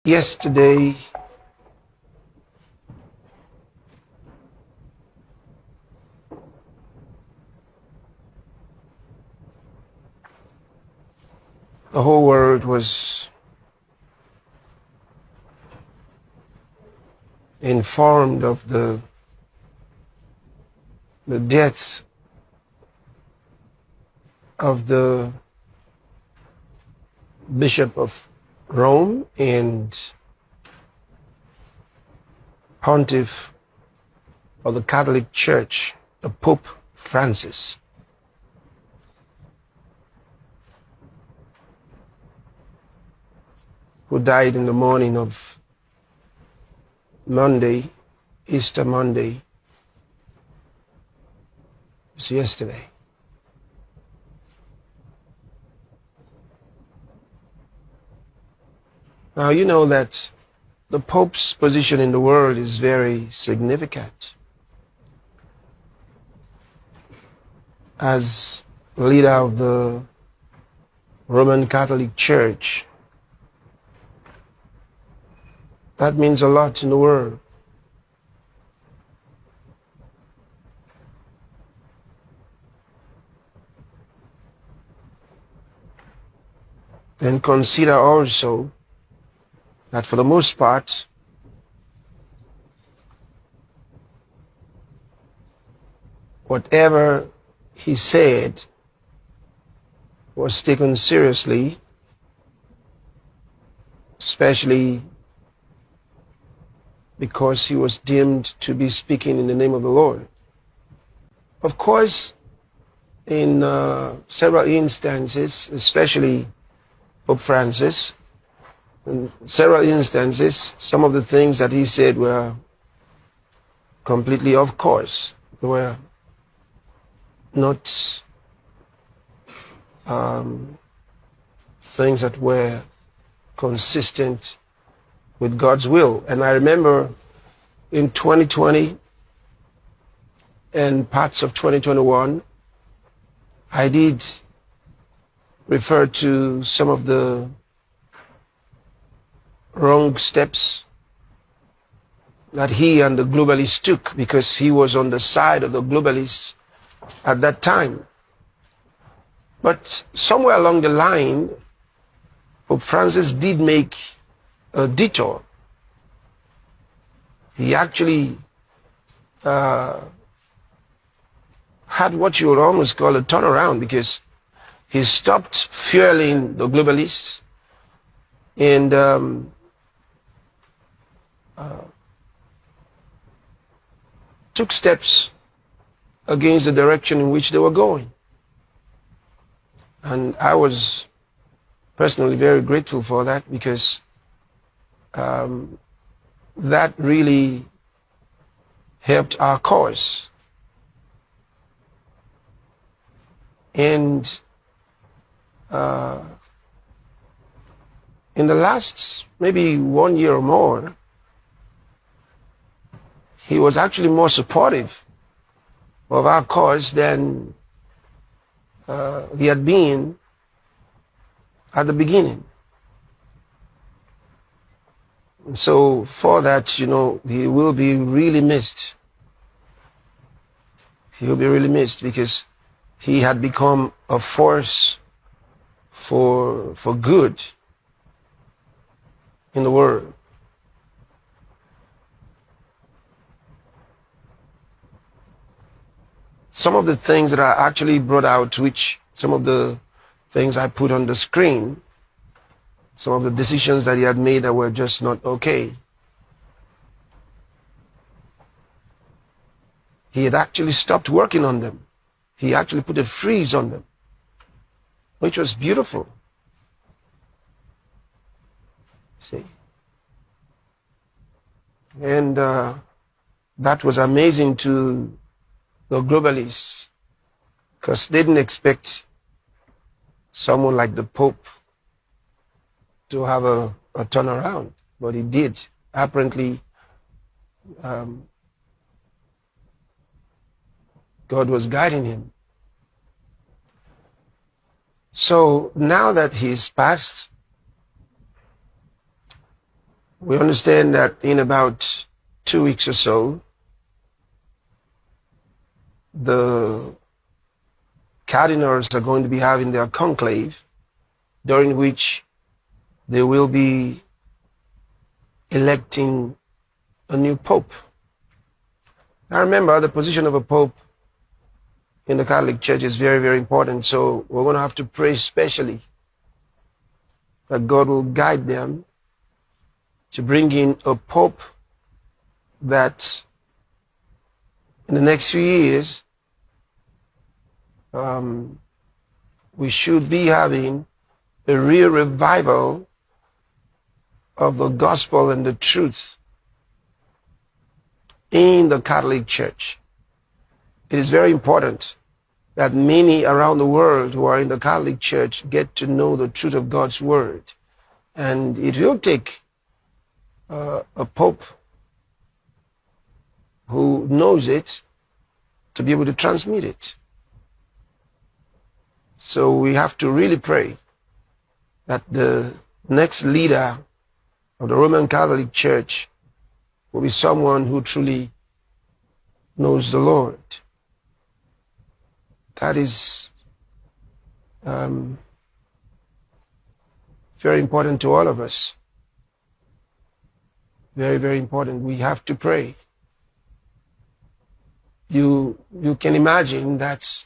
Yesterday, the whole world was informed of the death of the Bishop of Rome and Pontiff of the Catholic Church, the Pope Francis. Who died in the morning of Monday, Easter Monday. It was yesterday. Now, you know that the Pope's position in the world is very significant. As leader of the Roman Catholic Church, that means a lot in the world. Then consider also that for the most part, whatever he said was taken seriously, especially because he was deemed to be speaking in the name of the Lord. Of course, in several instances, especially Pope Francis, in several instances, some of the things that he said were completely off course. They were not things that were consistent with God's will. And I remember in 2020 and parts of 2021, I did refer to some of the wrong steps that he and the globalists took, because he was on the side of the globalists at that time. But somewhere along the line, Pope Francis did make a detour. He actually had what you would almost call a turnaround, because he stopped fueling the globalists and took steps against the direction in which they were going. And I was personally very grateful for that, because that really helped our cause. And in the last maybe 1 year or more, he was actually more supportive of our cause than he had been at the beginning. And so for that, you know, he will be really missed. He will be really missed, because he had become a force for good in the world. Some of the things that I actually brought out, which some of the things I put on the screen, some of the decisions that he had made that were just not okay. He had actually stopped working on them. He actually put a freeze on them, which was beautiful. See? And that was amazing to the globalists, because they didn't expect someone like the Pope to have a turnaround, but he did. Apparently, God was guiding him. So now that he's passed, We understand that in about 2 weeks or so, the cardinals are going to be having their conclave, during which they will be electing a new pope. Now remember, the position of a pope in the Catholic Church is very, very important. So we're going to have to pray especially that God will guide them to bring in a pope that in the next few years we should be having a real revival of the gospel and the truth in the Catholic Church. It is very important that many around the world who are in the Catholic Church get to know the truth of God's word. And it will take a pope who knows it to be able to transmit it. So we have to really pray that the next leader of the Roman Catholic Church will be someone who truly knows the Lord. That is very important to all of us. Very, very important. We have to pray. You can imagine that